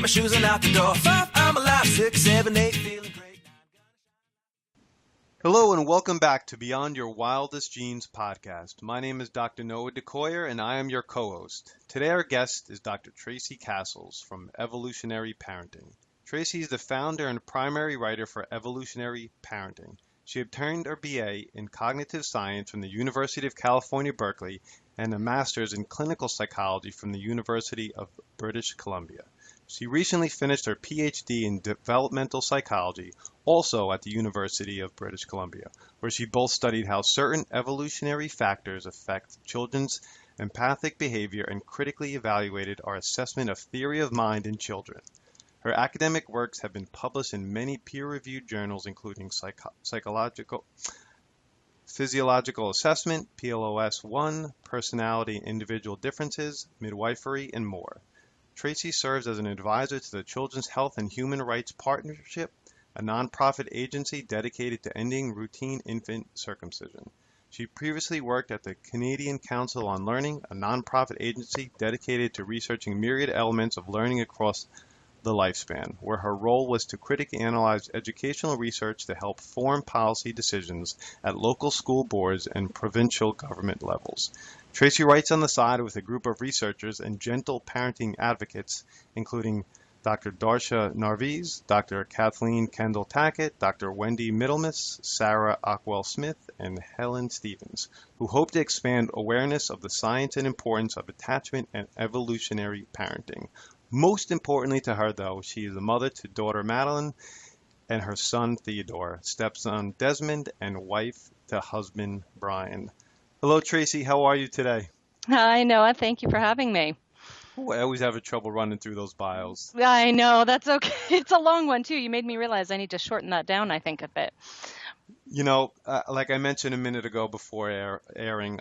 shoes and out the door. 5, I'm alive. 6, 7, 8, feeling great. Hello and welcome back to Beyond Your Wildest Genes podcast. My name is Dr. Noah DeCoyer and I am your co-host. Today our guest is Dr. Tracy Cassels from Evolutionary Parenting. Tracy is the founder and primary writer for Evolutionary Parenting. She obtained her BA in Cognitive Science from the University of California, Berkeley, and a master's in Clinical Psychology from the University of British Columbia. She recently finished her Ph.D. in Developmental Psychology, also at the University of British Columbia, where she both studied how certain evolutionary factors affect children's empathic behavior and critically evaluated our assessment of theory of mind in children. Her academic works have been published in many peer-reviewed journals, including Physiological Assessment, PLoS One, Personality and Individual Differences, Midwifery, and more. Tracy serves as an advisor to the Children's Health and Human Rights Partnership, a nonprofit agency dedicated to ending routine infant circumcision. She previously worked at the Canadian Council on Learning, a nonprofit agency dedicated to researching myriad elements of learning across the lifespan, where her role was to critically analyze educational research to help form policy decisions at local school boards and provincial government levels. Tracy writes on the side with a group of researchers and gentle parenting advocates, including Dr. Darcia Narvaez, Dr. Kathleen Kendall-Tackett, Dr. Wendy Middlemiss, Sarah Ockwell-Smith, and Helen Stevens, who hope to expand awareness of the science and importance of attachment and evolutionary parenting. Most importantly to her, though, she is a mother to daughter Madeleine and her son Theodore, stepson Desmond, and wife to husband Brian. Hello, Tracy. How are you today? Hi, Noah. Thank you for having me. Ooh, I always have trouble running through those bios. I know. That's okay. It's a long one, too. You made me realize I need to shorten that down, I think, a bit. You know, like I mentioned a minute ago before airing,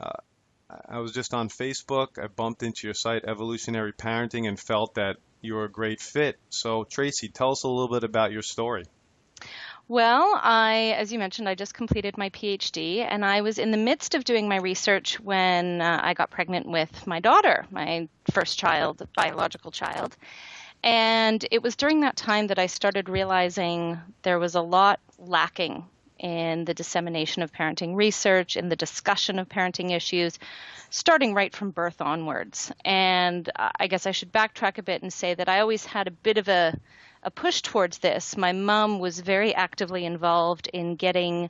I was just on Facebook. I bumped into your site, Evolutionary Parenting, and felt that you were a great fit. So, Tracy, tell us a little bit about your story. Well, as you mentioned, I just completed my PhD, and I was in the midst of doing my research when I got pregnant with my daughter, my first child, biological child. And it was during that time that I started realizing there was a lot lacking in the dissemination of parenting research, in the discussion of parenting issues, starting right from birth onwards. And I guess I should backtrack a bit and say that I always had a bit of a push towards this. My mom was very actively involved in getting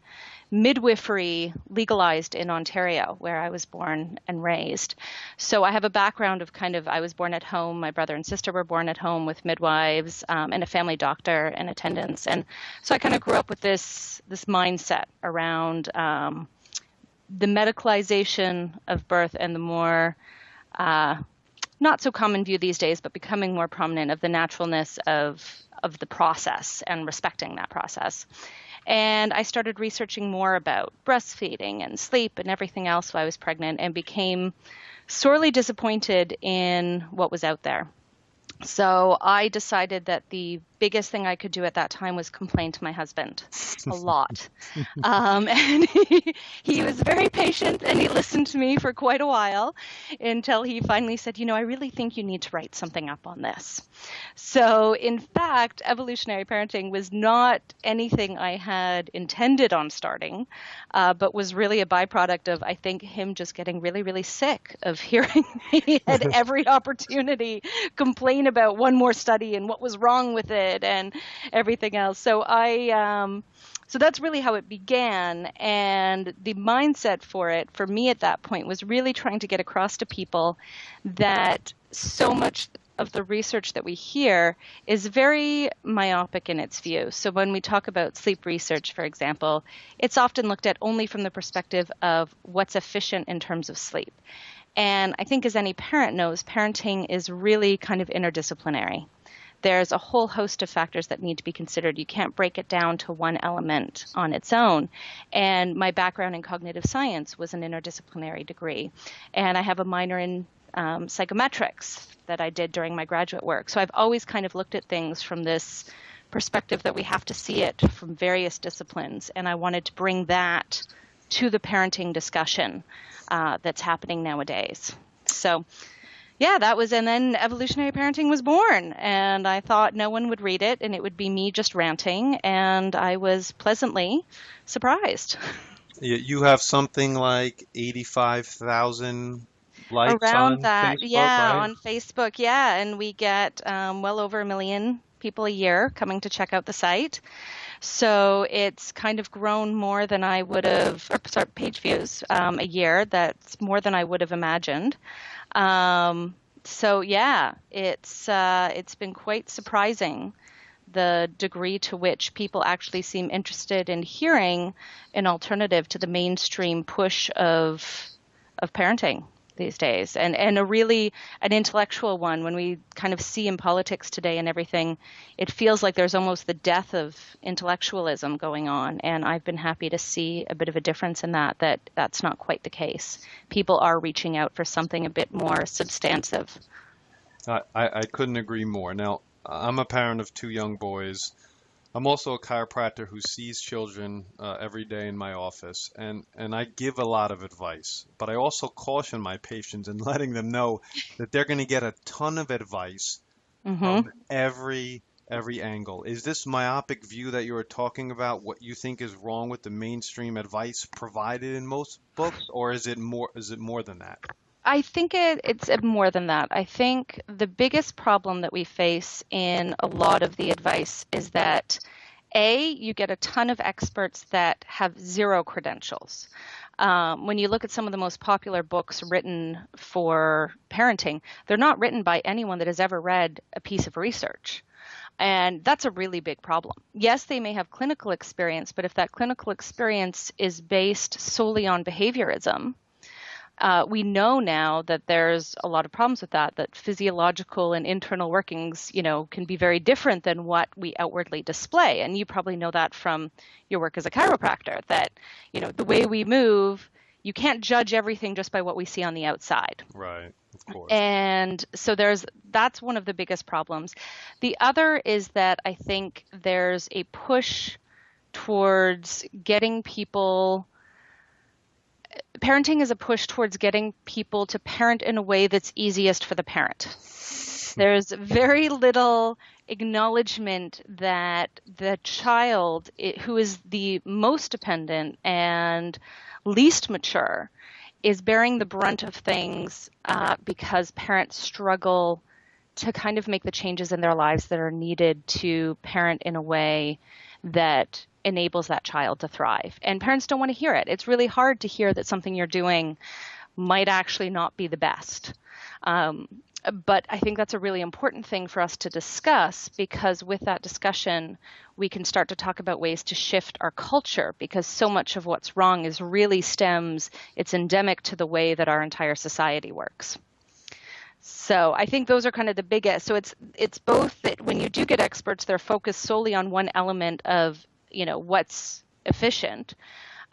midwifery legalized in Ontario, where I was born and raised. So I have a background of I was born at home. My brother and sister were born at home with midwives and a family doctor in attendance. And so I kind of grew up with this mindset around the medicalization of birth and the more not so common view these days, but becoming more prominent of the naturalness of the process and respecting that process. And I started researching more about breastfeeding and sleep and everything else while I was pregnant, and became sorely disappointed in what was out there. So I decided that the biggest thing I could do at that time was complain to my husband a lot. And he was very patient, and he listened to me for quite a while until he finally said, I really think you need to write something up on this. So in fact, Evolutionary Parenting was not anything I had intended on starting, but was really a byproduct of, I think, him just getting really, really sick of hearing me at every opportunity complain about one more study and what was wrong with it and everything else. So so that's really how it began. And the mindset for me at that point was really trying to get across to people that so much of the research that we hear is very myopic in its view. So when we talk about sleep research, for example, it's often looked at only from the perspective of what's efficient in terms of sleep. And I think, as any parent knows, parenting is really kind of interdisciplinary. There's a whole host of factors that need to be considered. You can't break it down to one element on its own. And my background in cognitive science was an interdisciplinary degree. And I have a minor in psychometrics that I did during my graduate work. So I've always kind of looked at things from this perspective that we have to see it from various disciplines. And I wanted to bring that to the parenting discussion that's happening nowadays. So Yeah, that was, and then Evolutionary Parenting was born, and I thought no one would read it, and it would be me just ranting, and I was pleasantly surprised. You have something like 85,000 likes Around on that, Facebook, yeah, right? on Facebook, yeah, and we get well over 1 million people a year coming to check out the site. So it's kind of grown more than I would have, or sorry, page views a year. That's more than I would have imagined. So yeah, it's been quite surprising the degree to which people actually seem interested in hearing an alternative to the mainstream push of parenting these days, and a really an intellectual one. When we kind of see in politics today and everything, it feels like there's almost the death of intellectualism going on, and I've been happy to see a bit of a difference in that that's not quite the case. People are reaching out for something a bit more substantive. I couldn't agree more. Now, I'm a parent of two young boys. I'm also a chiropractor who sees children every day in my office, and I give a lot of advice, but I also caution my patients in letting them know that they're going to get a ton of advice Hmm. from every angle. Is this myopic view that you were talking about what you think is wrong with the mainstream advice provided in most books, or is it more than that? I think it's more than that. I think the biggest problem that we face in a lot of the advice is that you get a ton of experts that have zero credentials. When you look at some of the most popular books written for parenting, they're not written by anyone that has ever read a piece of research. And that's a really big problem. Yes, they may have clinical experience, but if that clinical experience is based solely on behaviorism, we know now that there's a lot of problems with that physiological and internal workings, can be very different than what we outwardly display. And you probably know that from your work as a chiropractor, that, the way we move, you can't judge everything just by what we see on the outside. Right, of course. And so that's one of the biggest problems. The other is that I think there's a push towards getting people parenting is a push towards getting people to parent in a way that's easiest for the parent. There's very little acknowledgement that the child who is the most dependent and least mature is bearing the brunt of things because parents struggle to kind of make the changes in their lives that are needed to parent in a way that enables that child to thrive. And parents don't want to hear it. It's really hard to hear that something you're doing might actually not be the best. But I think that's a really important thing for us to discuss, because with that discussion, we can start to talk about ways to shift our culture, because so much of what's wrong it's endemic to the way that our entire society works. So I think those are kind of the biggest. So it's both that when you do get experts, they're focused solely on one element of, what's efficient.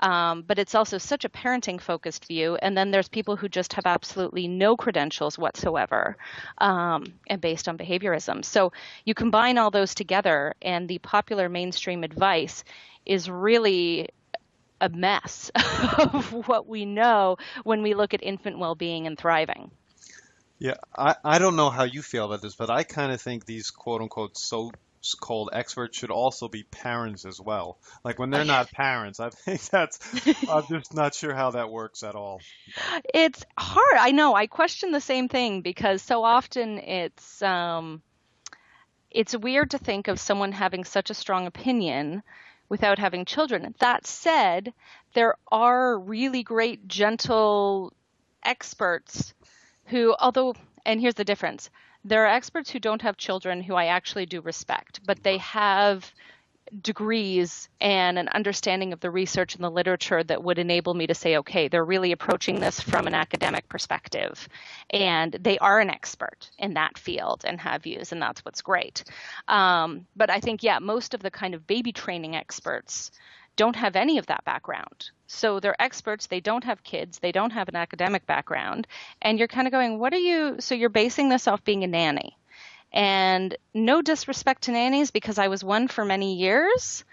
But it's also such a parenting focused view. And then there's people who just have absolutely no credentials whatsoever, and based on behaviorism. So you combine all those together, and the popular mainstream advice is really a mess of what we know when we look at infant well-being and thriving. Yeah, I don't know how you feel about this, but I kind of think these quote unquote so-called experts should also be parents as well. Like when they're not parents, I think I'm just not sure how that works at all. But It's hard. I know. I question the same thing, because so often it's weird to think of someone having such a strong opinion without having children. That said, there are really great, gentle experts who, and here's the difference. There are experts who don't have children who I actually do respect, but they have degrees and an understanding of the research and the literature that would enable me to say, okay, they're really approaching this from an academic perspective, and they are an expert in that field and have views, and that's what's great. But I think, yeah, most of the kind of baby training experts don't have any of that background. So they're experts, they don't have kids, they don't have an academic background, and you're kind of going, so you're basing this off being a nanny. And no disrespect to nannies, because I was one for many years.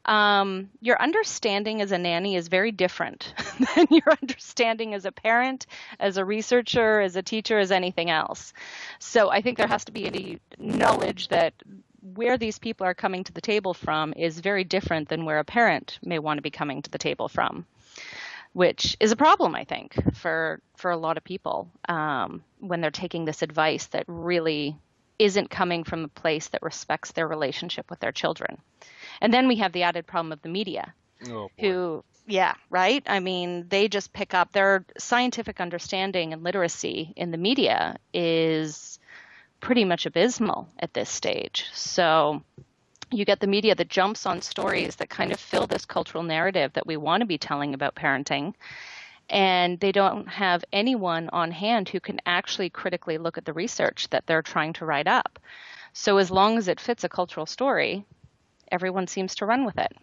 Your understanding as a nanny is very different than your understanding as a parent, as a researcher, as a teacher, as anything else. So I think there has to be any knowledge that where these people are coming to the table from is very different than where a parent may want to be coming to the table from, which is a problem, I think, for a lot of people when they're taking this advice that really isn't coming from a place that respects their relationship with their children. And then we have the added problem of the media, who, yeah, right? I mean, they just pick up their scientific understanding and literacy in the media is pretty much abysmal at this stage. So you get the media that jumps on stories that kind of fill this cultural narrative that we want to be telling about parenting, and they don't have anyone on hand who can actually critically look at the research that they're trying to write up. So as long as it fits a cultural story, everyone seems to run with it.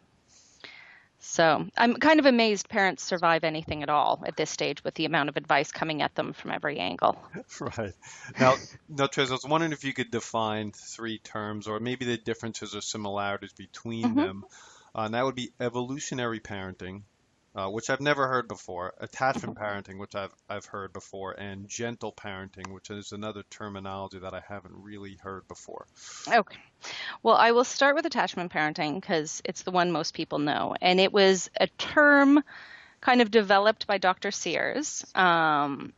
So I'm kind of amazed parents survive anything at all at this stage with the amount of advice coming at them from every angle. Right. Now, Tracy, I was wondering if you could define 3 terms or maybe the differences or similarities between them. And that would be evolutionary parenting, which I've never heard before, attachment parenting, which I've heard before, and gentle parenting, which is another terminology that I haven't really heard before. Okay. Well, I will start with attachment parenting because it's the one most people know. And it was a term kind of developed by Dr. Sears. And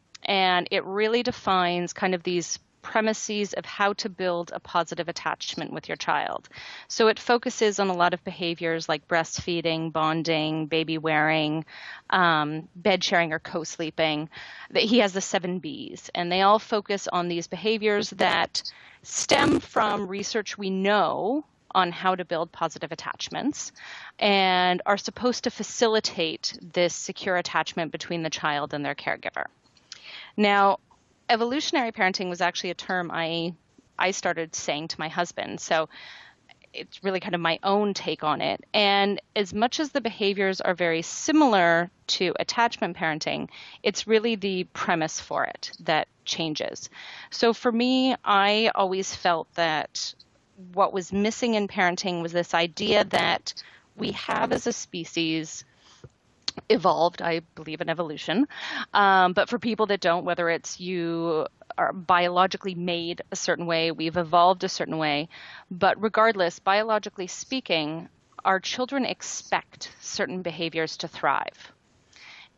it really defines kind of these premises of how to build a positive attachment with your child. So it focuses on a lot of behaviors like breastfeeding, bonding, baby wearing, bed sharing or co-sleeping. He has the 7 Bs, and they all focus on these behaviors that stem from research we know on how to build positive attachments and are supposed to facilitate this secure attachment between the child and their caregiver. Now, evolutionary parenting was actually a term I started saying to my husband. So it's really kind of my own take on it. And as much as the behaviors are very similar to attachment parenting, it's really the premise for it that changes. So for me, I always felt that what was missing in parenting was this idea that we have as a species evolved, I believe in evolution, but for people that don't, whether it's you are biologically made a certain way, we've evolved a certain way, but regardless, biologically speaking, our children expect certain behaviors to thrive.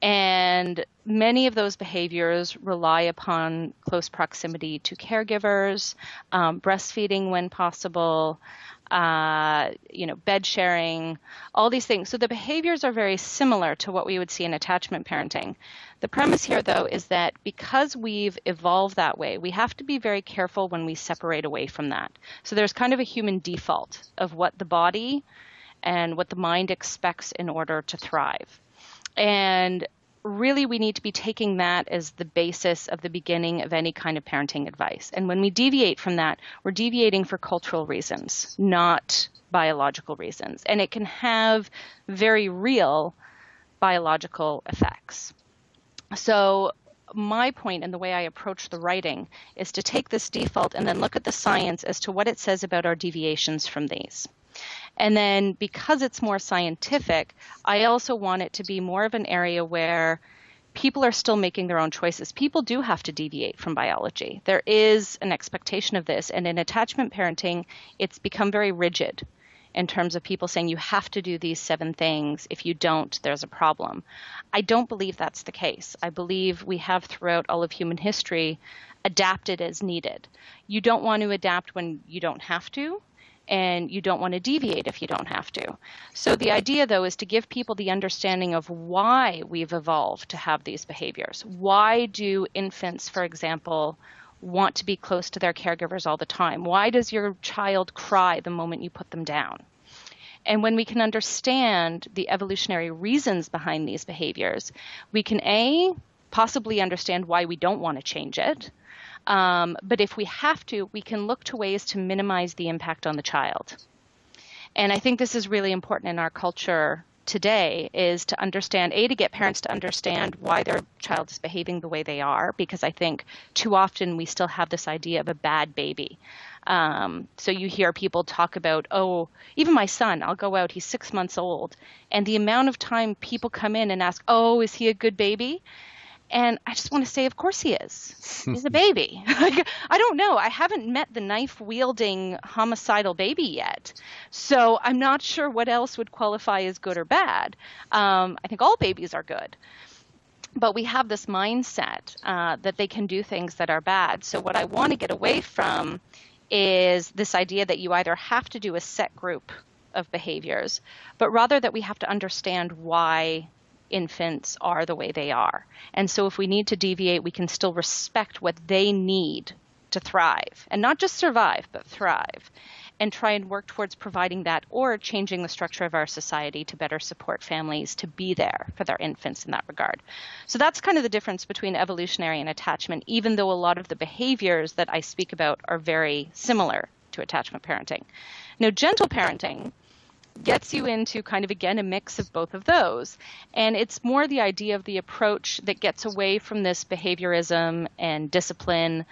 And many of those behaviors rely upon close proximity to caregivers, breastfeeding when possible, bed sharing, all these things. So the behaviors are very similar to what we would see in attachment parenting. The premise here, though, is that because we've evolved that way, we have to be very careful when we separate away from that. So there's kind of a human default of what the body and what the mind expects in order to thrive. And really, we need to be taking that as the basis of the beginning of any kind of parenting advice. And when we deviate from that, we're deviating for cultural reasons, not biological reasons. And it can have very real biological effects. So my point and the way I approach the writing is to take this default and then look at the science as to what it says about our deviations from these. And then because it's more scientific, I also want it to be more of an area where people are still making their own choices. People do have to deviate from biology. There is an expectation of this. And in attachment parenting, it's become very rigid in terms of people saying you have to do these 7 things. If you don't, there's a problem. I don't believe that's the case. I believe we have throughout all of human history adapted as needed. You don't want to adapt when you don't have to. And you don't want to deviate if you don't have to. So the idea, though, is to give people the understanding of why we've evolved to have these behaviors. Why do infants, for example, want to be close to their caregivers all the time? Why does your child cry the moment you put them down? And when we can understand the evolutionary reasons behind these behaviors, we can, possibly understand why we don't want to change it. But if we have to, we can look to ways to minimize the impact on the child. And I think this is really important in our culture today, is to understand, to get parents to understand why their child is behaving the way they are, because I think too often we still have this idea of a bad baby. So you hear people talk about, oh, even my son, I'll go out, he's 6 months old, and the amount of time people come in and ask, oh, is he a good baby? And I just want to say, of course he is. He's a baby. Like, I don't know. I haven't met the knife-wielding homicidal baby yet. So I'm not sure what else would qualify as good or bad. I think all babies are good. But we have this mindset that they can do things that are bad. So what I want to get away from is this idea that you either have to do a set group of behaviors, but rather that we have to understand why infants are the way they are. And so if we need to deviate, we can still respect what they need to thrive, and not just survive, but thrive, and try and work towards providing that, or changing the structure of our society to better support families to be there for their infants in that regard. So that's kind of the difference between evolutionary and attachment, even though a lot of the behaviors that I speak about are very similar to attachment parenting. Now, gentle parenting gets you into kind of, again, a mix of both of those. And it's more the idea of the approach that gets away from this behaviorism and discipline.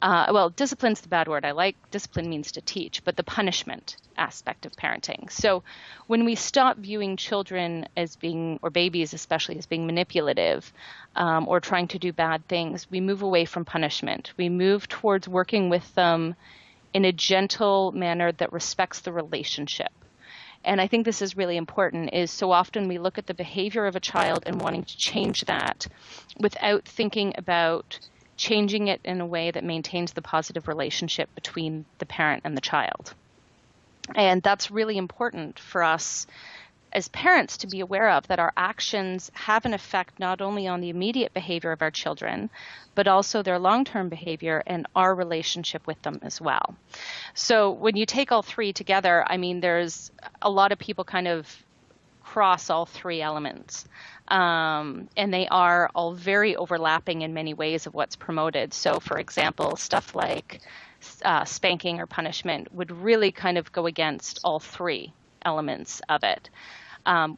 Well, discipline's the bad word. I like discipline means to teach, but the punishment aspect of parenting. So when we stop viewing children as being, or babies especially, as being manipulative or trying to do bad things, we move away from punishment. We move towards working with them in a gentle manner that respects the relationship. And I think this is really important, is so often we look at the behavior of a child and wanting to change that without thinking about changing it in a way that maintains the positive relationship between the parent and the child. And that's really important for us as parents to be aware of, that our actions have an effect not only on the immediate behavior of our children, but also their long-term behavior and our relationship with them as well. So when you take all three together, I mean, there's a lot of people kind of cross all three elements. And they are all very overlapping in many ways of what's promoted. So for example, stuff like spanking or punishment would really kind of go against all three elements of it.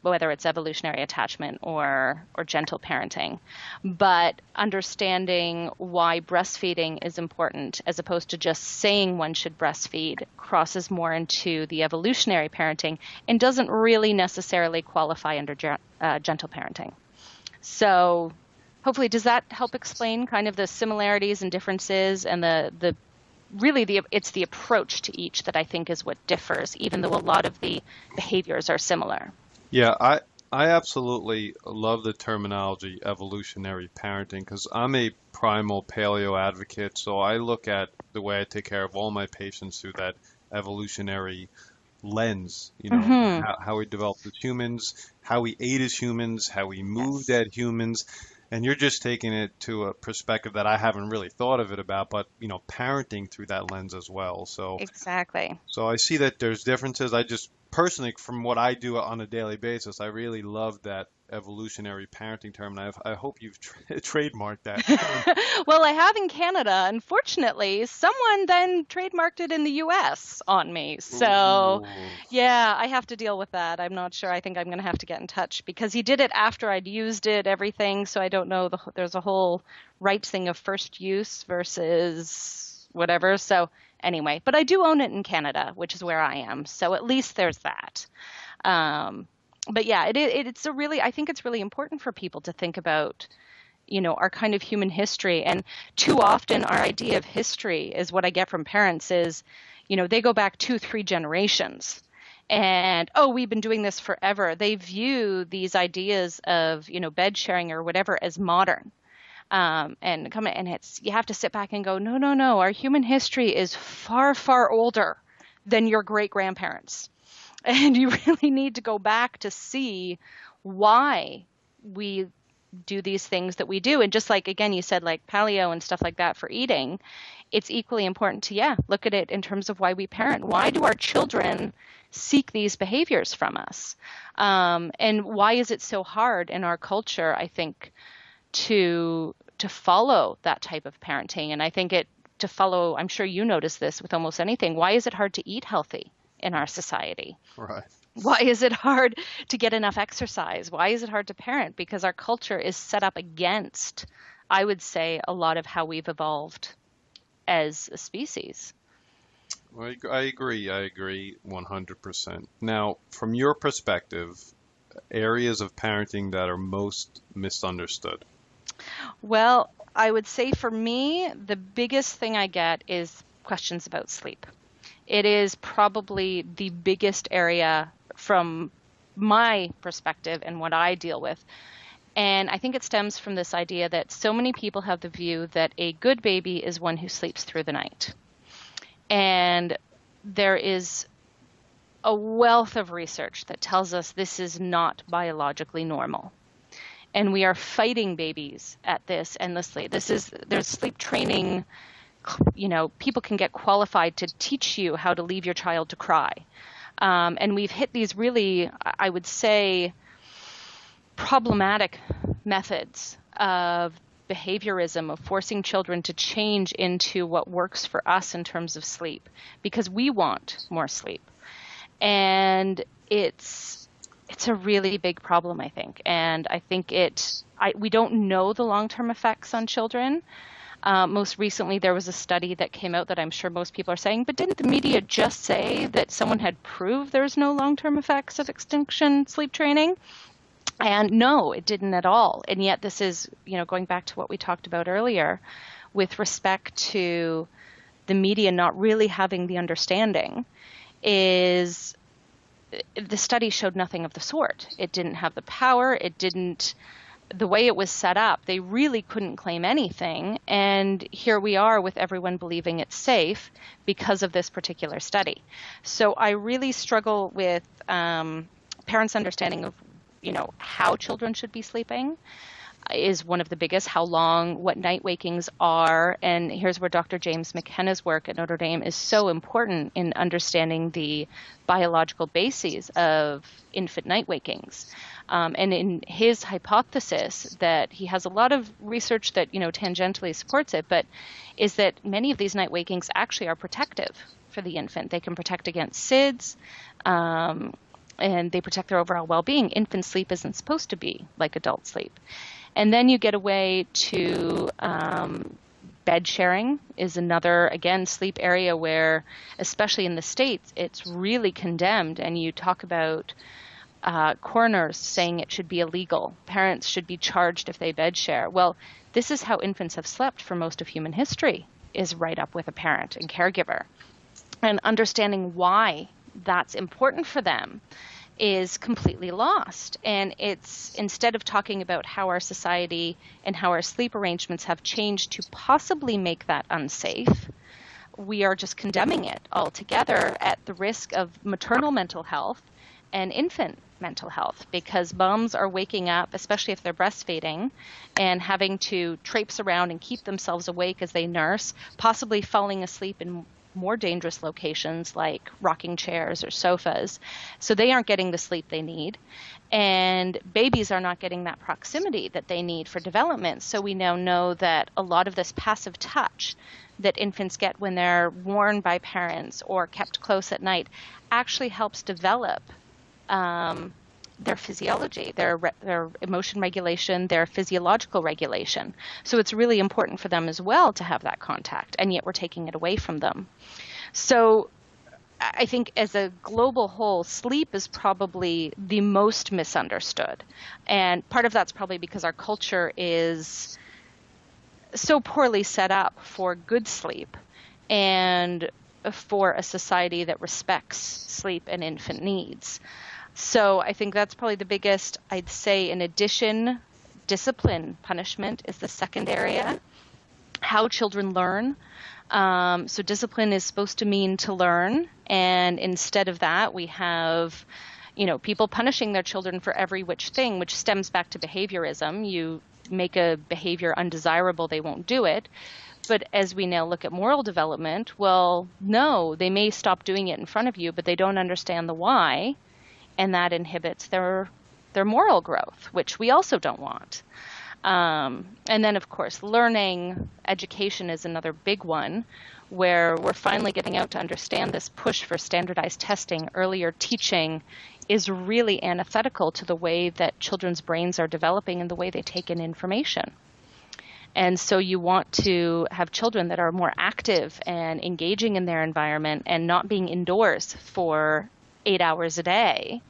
Whether it's evolutionary attachment or gentle parenting. But understanding why breastfeeding is important, as opposed to just saying one should breastfeed, crosses more into the evolutionary parenting and doesn't really necessarily qualify under gentle parenting. So hopefully, does that help explain kind of the similarities and differences, and it's the approach to each that I think is what differs, even though a lot of the behaviors are similar. Yeah, I absolutely love the terminology evolutionary parenting, because I'm a primal paleo advocate. So I look at the way I take care of all my patients through that evolutionary lens, how we developed as humans, how we ate as humans, how we moved as humans. And you're just taking it to a perspective that I haven't really thought of it about, but, parenting through that lens as well. So exactly. So I see that there's differences. I just personally, from what I do on a daily basis, I really love that evolutionary parenting term, and I hope you've trademarked that. Well, I have in Canada. Unfortunately, someone then trademarked it in the US on me. So, yeah, I have to deal with that. I'm not sure. I think I'm going to have to get in touch, because he did it after I'd used it, everything. So I don't know. There's a whole rights thing of first use versus whatever. So anyway, but I do own it in Canada, which is where I am. So at least there's that. But yeah, I think it's really important for people to think about, our kind of human history. And too often our idea of history is what I get from parents is, they go back 2-3 generations and, oh, we've been doing this forever. They view these ideas of, bed sharing or whatever as modern. And you have to sit back and go, no, our human history is far, far older than your great grandparents. And you really need to go back to see why we do these things that we do. And just like, again, you said like paleo and stuff like that for eating, it's equally important to, look at it in terms of why we parent. Why do our children seek these behaviors from us? And why is it so hard in our culture, I think, to follow that type of parenting? And I think to follow, I'm sure you notice this with almost anything. Why is it hard to eat healthy in our society? Right. Why is it hard to get enough exercise? Why is it hard to parent? Because our culture is set up against, I would say, a lot of how we've evolved as a species. I agree. I agree 100%. Now, from your perspective, areas of parenting that are most misunderstood. Well, I would say for me, the biggest thing I get is questions about sleep. It is probably the biggest area from my perspective and what I deal with. And I think it stems from this idea that so many people have the view that a good baby is one who sleeps through the night. And there is a wealth of research that tells us this is not biologically normal. And we are fighting babies at this endlessly. There's sleep training, people can get qualified to teach you how to leave your child to cry. And we've hit these really, I would say, problematic methods of behaviorism, of forcing children to change into what works for us in terms of sleep, because we want more sleep. And it's a really big problem, I think. And I think we don't know the long-term effects on children. Most recently, there was a study that came out that I'm sure most people are saying, but didn't the media just say that someone had proved there's no long-term effects of extinction sleep training? And no, it didn't at all. And yet this is, going back to what we talked about earlier with respect to the media not really having the understanding, is the study showed nothing of the sort. It didn't have the power. The way it was set up, they really couldn't claim anything. And here we are with everyone believing it's safe because of this particular study. So I really struggle with parents' understanding of how children should be sleeping is one of the biggest, how long, what night wakings are. And here's where Dr. James McKenna's work at Notre Dame is so important in understanding the biological bases of infant night wakings. And in his hypothesis that he has a lot of research that, tangentially supports it, but is that many of these night wakings actually are protective for the infant. They can protect against SIDS, and they protect their overall well-being. Infant sleep isn't supposed to be like adult sleep. And then you get away to bed sharing is another, again, sleep area where, especially in the States, it's really condemned. And you talk about coroners saying it should be illegal. Parents should be charged if they bed share. Well, this is how infants have slept for most of human history, is right up with a parent and caregiver. And understanding why that's important for them is completely lost. And it's, instead of talking about how our society and how our sleep arrangements have changed to possibly make that unsafe, we are just condemning it altogether at the risk of maternal mental health and infant mental health, because moms are waking up, especially if they're breastfeeding, and having to traipse around and keep themselves awake as they nurse, possibly falling asleep in more dangerous locations like rocking chairs or sofas. So they aren't getting the sleep they need. And babies are not getting that proximity that they need for development. So we now know that a lot of this passive touch that infants get when they're worn by parents or kept close at night actually helps develop their physiology, their emotion regulation, their physiological regulation. So it's really important for them as well to have that contact, and yet we're taking it away from them. So I think as a global whole, sleep is probably the most misunderstood. And part of that's probably because our culture is so poorly set up for good sleep and for a society that respects sleep and infant needs. So I think that's probably the biggest. I'd say in addition, discipline, punishment is the second area. How children learn. So discipline is supposed to mean to learn. And instead of that, we have, people punishing their children for every which thing, which stems back to behaviorism. You make a behavior undesirable, they won't do it. But as we now look at moral development, well, no, they may stop doing it in front of you, but they don't understand the why. And that inhibits their moral growth, which we also don't want. And then, of course, learning, education is another big one, where we're finally getting out to understand this push for standardized testing. Earlier teaching is really antithetical to the way that children's brains are developing and the way they take in information. And so you want to have children that are more active and engaging in their environment and not being indoors for 8 hours a day,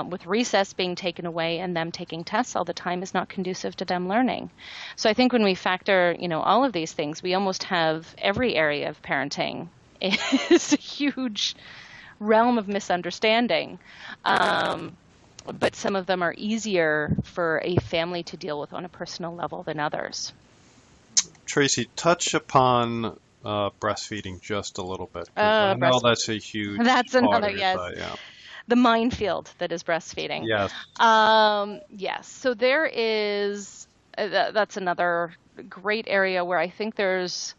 with recess being taken away and them taking tests all the time is not conducive to them learning. So I think when we factor, all of these things, we almost have every area of parenting is a huge realm of misunderstanding. But some of them are easier for a family to deal with on a personal level than others. Tracy, touch upon breastfeeding just a little bit. I know that's a huge That's another, yes. Yeah. The minefield that is breastfeeding. Yes. Yes. So there is, that's another great area where I think there's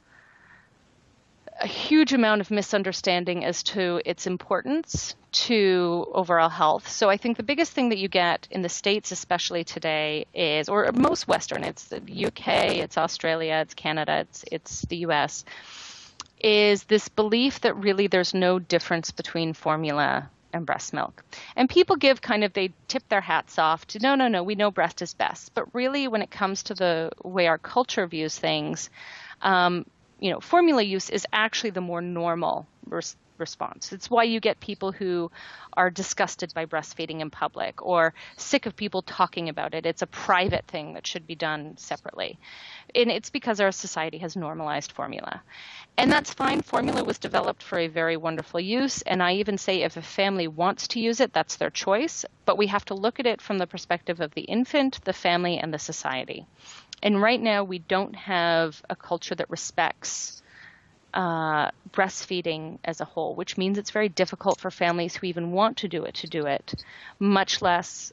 a huge amount of misunderstanding as to its importance to overall health. So I think the biggest thing that you get in the States, especially today, is, or most Western, it's the UK, it's Australia, it's Canada, it's the US, is this belief that really there's no difference between formula and breast milk. And people give they tip their hats off to, no, we know breast is best. But really, when it comes to the way our culture views things, formula use is actually the more normal response. It's why you get people who are disgusted by breastfeeding in public or sick of people talking about it. It's a private thing that should be done separately. And it's because our society has normalized formula. And that's fine. Formula was developed for a very wonderful use. And I even say if a family wants to use it, that's their choice. But we have to look at it from the perspective of the infant, the family, and the society. And right now, we don't have a culture that respects breastfeeding as a whole, which means it's very difficult for families who even want to do it, much less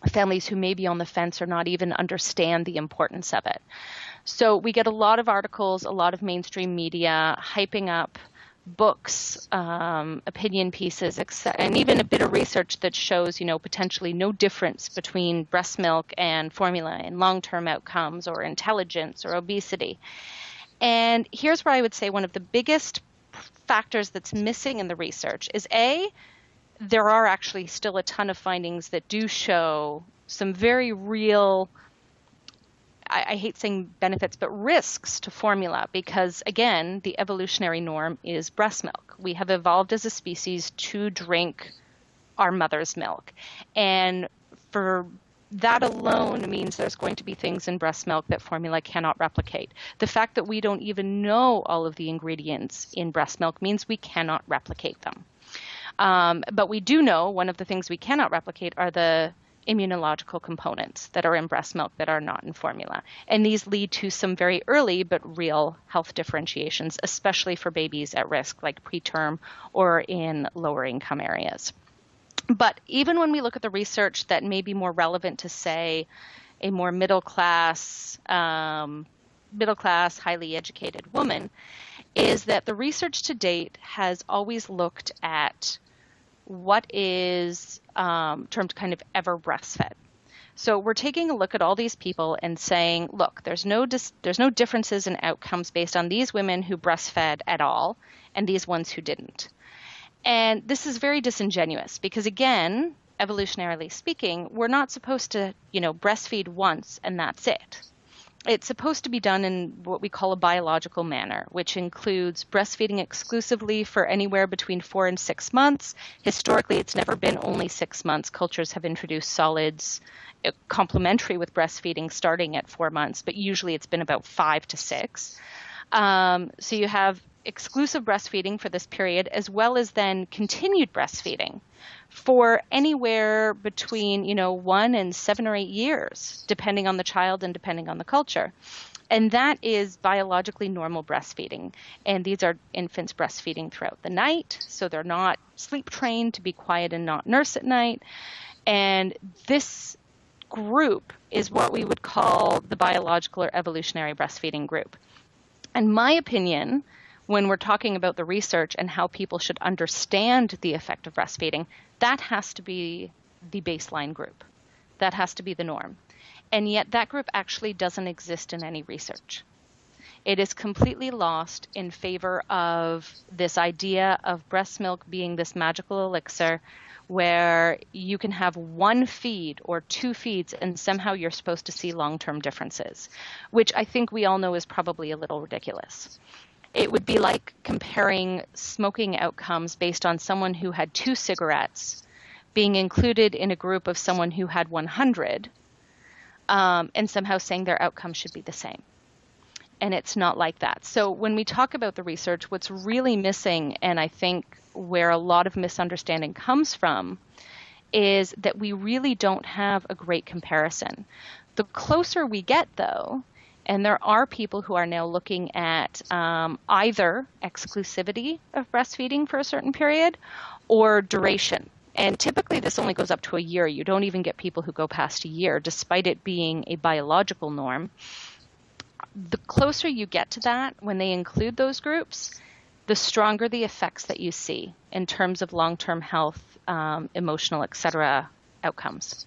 families who may be on the fence or not even understand the importance of it. So we get a lot of articles, a lot of mainstream media hyping up books, opinion pieces, and even a bit of research that shows, potentially no difference between breast milk and formula in long-term outcomes or intelligence or obesity. And here's where I would say one of the biggest factors that's missing in the research is there are actually still a ton of findings that do show some very real, I hate saying benefits, but risks to formula because, again, the evolutionary norm is breast milk. We have evolved as a species to drink our mother's milk. And for that alone means there's going to be things in breast milk that formula cannot replicate. The fact that we don't even know all of the ingredients in breast milk means we cannot replicate them. But we do know one of the things we cannot replicate are the immunological components that are in breast milk that are not in formula. And these lead to some very early but real health differentiations, especially for babies at risk like preterm or in lower income areas. But even when we look at the research that may be more relevant to, say, a more middle class, highly educated woman, is that the research to date has always looked at what is termed kind of ever breastfed. So we're taking a look at all these people and saying, look, there's no differences in outcomes based on these women who breastfed at all and these ones who didn't. And this is very disingenuous because, again, evolutionarily speaking, we're not supposed to, breastfeed once and that's it. It's supposed to be done in what we call a biological manner, which includes breastfeeding exclusively for anywhere between 4 and 6 months. Historically, it's never been only 6 months. Cultures have introduced solids complementary with breastfeeding starting at 4 months, but usually it's been about 5 to 6. So you have exclusive breastfeeding for this period, as well as then continued breastfeeding for anywhere between, 1 and 7 or 8 years, depending on the child and depending on the culture. And that is biologically normal breastfeeding. And these are infants breastfeeding throughout the night, so they're not sleep trained to be quiet and not nurse at night. And this group is what we would call the biological or evolutionary breastfeeding group. In my opinion, when we're talking about the research and how people should understand the effect of breastfeeding, that has to be the baseline group. That has to be the norm. And yet that group actually doesn't exist in any research. It is completely lost in favor of this idea of breast milk being this magical elixir where you can have one feed or two feeds and somehow you're supposed to see long-term differences, which I think we all know is probably a little ridiculous. It would be like comparing smoking outcomes based on someone who had 2 cigarettes being included in a group of someone who had 100, and somehow saying their outcome should be the same. And it's not like that. So when we talk about the research, what's really missing, and I think where a lot of misunderstanding comes from, is that we really don't have a great comparison. The closer we get, though, and there are people who are now looking at either exclusivity of breastfeeding for a certain period or duration. And typically this only goes up to a year. You don't even get people who go past a year, despite it being a biological norm. The closer you get to that, when they include those groups, the stronger the effects that you see in terms of long-term health, emotional, etc. outcomes.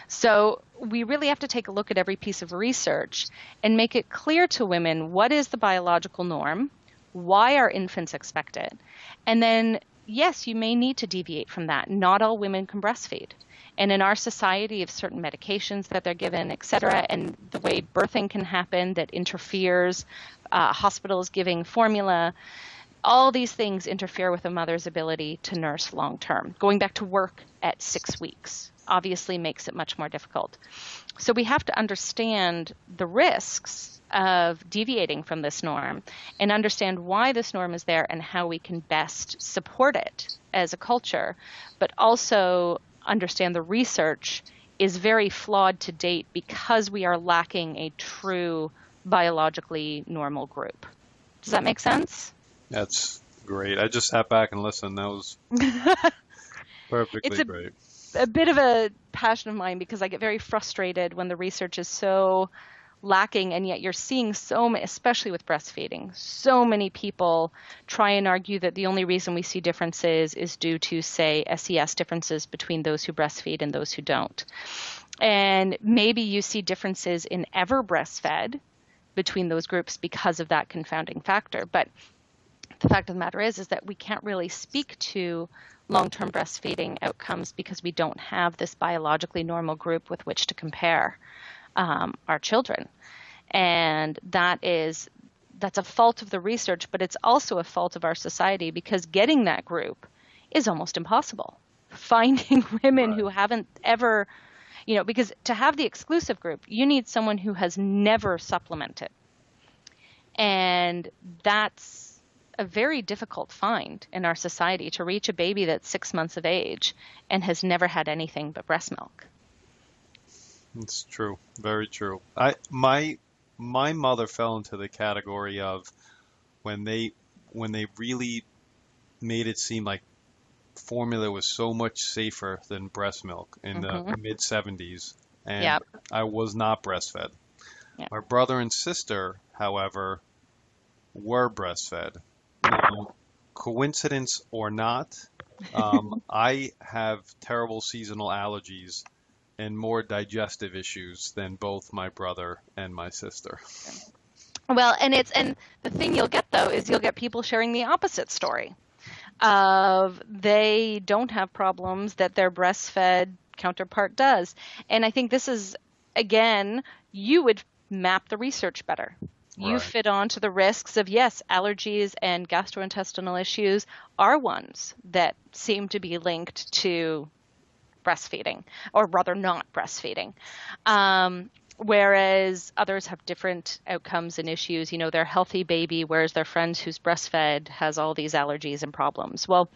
So we really have to take a look at every piece of research and make it clear to women what is the biological norm, why are infants expected, and then, yes, you may need to deviate from that. Not all women can breastfeed. And in our society of certain medications that they're given, et cetera, and the way birthing can happen that interferes, hospitals giving formula, all these things interfere with a mother's ability to nurse long term. Going back to work at 6 weeks obviously makes it much more difficult. So we have to understand the risks of deviating from this norm and understand why this norm is there and how we can best support it as a culture, but also understand the research is very flawed to date because we are lacking a true biologically normal group. Does that make sense? That's great. I just sat back and listened. That was perfectly great. A bit of a passion of mine because I get very frustrated when the research is so lacking, and yet you're seeing especially with breastfeeding, so many people try and argue that the only reason we see differences is due to, say, SES differences between those who breastfeed and those who don't. And maybe you see differences in ever breastfed between those groups because of that confounding factor. But the fact of the matter is that we can't really speak to long-term breastfeeding outcomes because we don't have this biologically normal group with which to compare our children. And that's a fault of the research, but it's also a fault of our society because getting that group is almost impossible. Finding women who haven't ever, because to have the exclusive group, you need someone who has never supplemented. And that's a very difficult find in our society, to reach a baby that's 6 months of age and has never had anything but breast milk. It's true. Very true. My mother fell into the category of when they really made it seem like formula was so much safer than breast milk in the mid 70s, and I was not breastfed. Yep. My brother and sister, however, were breastfed. Coincidence or not, I have terrible seasonal allergies and more digestive issues than both my brother and my sister. Well, and the thing you'll get though is you'll get people sharing the opposite story of they don't have problems that their breastfed counterpart does. And I think this is, again, you would map the research better. You fit on to the risks of, yes, allergies and gastrointestinal issues are ones that seem to be linked to breastfeeding, or rather not breastfeeding. Whereas others have different outcomes and issues. Their healthy baby, whereas their friend who's breastfed has all these allergies and problems. Well,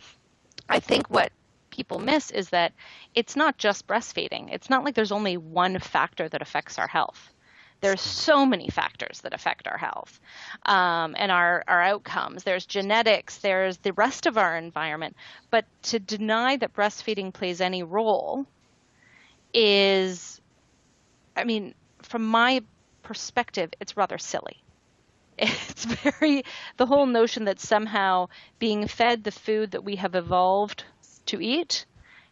I think what people miss is that it's not just breastfeeding. It's not like there's only one factor that affects our health. There's so many factors that affect our health and our outcomes. There's genetics, there's the rest of our environment. But to deny that breastfeeding plays any role is, from my perspective, it's rather silly. It's the whole notion that somehow being fed the food that we have evolved to eat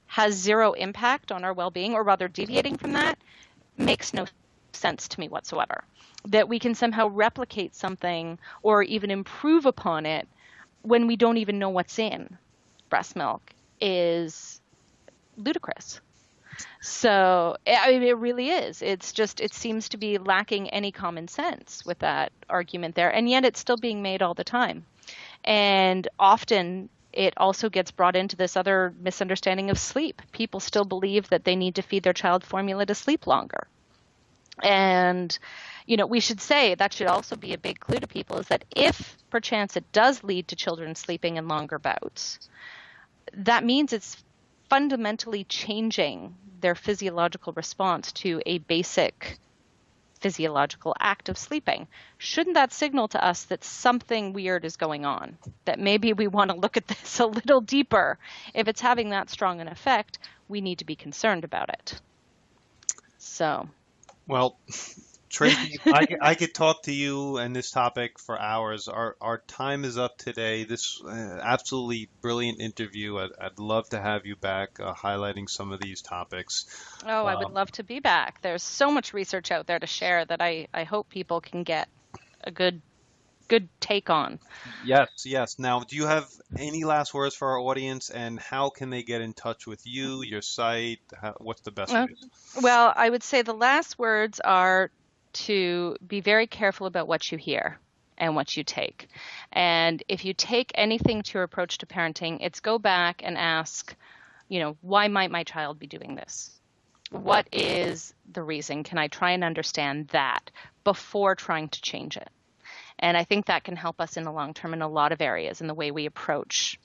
has zero impact on our well-being, or rather deviating from that, makes no sense to me whatsoever. That we can somehow replicate something or even improve upon it when we don't even know what's in breast milk is ludicrous. So, I mean, it really is. It's just, it seems to be lacking any common sense with that argument there. And yet it's still being made all the time. And often it also gets brought into this other misunderstanding of sleep. People still believe that they need to feed their child formula to sleep longer. And, you know, we should say that should also be a big clue to people, is that if perchance it does lead to children sleeping in longer bouts, that means it's fundamentally changing their physiological response to a basic physiological act of sleeping. Shouldn't that signal to us that something weird is going on? That maybe we want to look at this a little deeper. If it's having that strong an effect, we need to be concerned about it. So. Well, Tracy, I could talk to you and this topic for hours. Our time is up today. This absolutely brilliant interview. I'd love to have you back highlighting some of these topics. Oh, I would love to be back. There's so much research out there to share that I hope people can get a good take on. Yes. Now, do you have any last words for our audience, and how can they get in touch with you, your site? What's the best way? Well, I would say the last words are to be very careful about what you hear and what you take. And if you take anything to your approach to parenting, it's go back and ask, you know, why might my child be doing this? What is the reason? Can I try and understand that before trying to change it? And I think that can help us in the long term in a lot of areas in the way we approach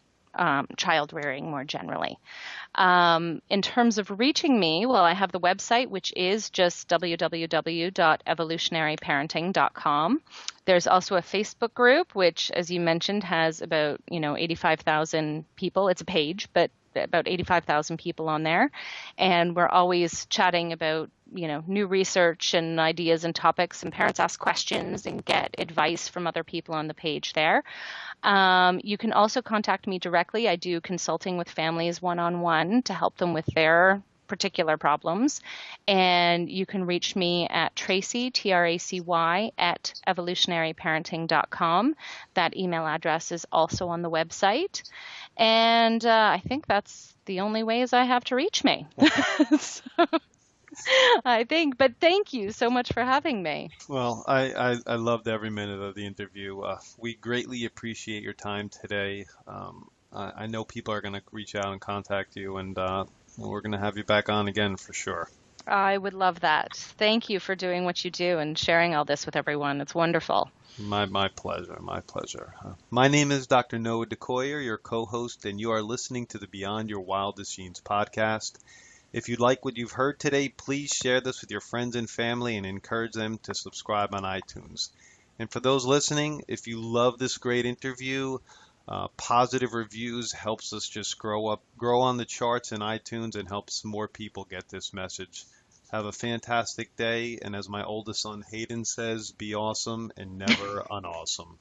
child rearing more generally. In terms of reaching me, well, I have the website, which is just www.evolutionaryparenting.com. There's also a Facebook group, which, as you mentioned, has about 85,000 people. It's a page, but about 85,000 people on there. And we're always chatting about new research and ideas and topics, and parents ask questions and get advice from other people on the page there. You can also contact me directly. I do consulting with families one-on-one to help them with their particular problems. And you can reach me at Tracy, Tracy, at evolutionaryparenting.com. That email address is also on the website. And I think that's the only ways I have to reach me. But thank you so much for having me. Well, I loved every minute of the interview. We greatly appreciate your time today. I know people are going to reach out and contact you, and we're going to have you back on again for sure. I would love that. Thank you for doing what you do and sharing all this with everyone. It's wonderful. My pleasure. My name is Dr. Noah DeCoyer, your co-host, and you are listening to the Beyond Your Wildest Genes podcast. If you like what you've heard today, please share this with your friends and family and encourage them to subscribe on iTunes. And for those listening, if you love this great interview, positive reviews helps us just grow on the charts in iTunes and helps more people get this message. Have a fantastic day, and as my oldest son Hayden says, be awesome and never unawesome.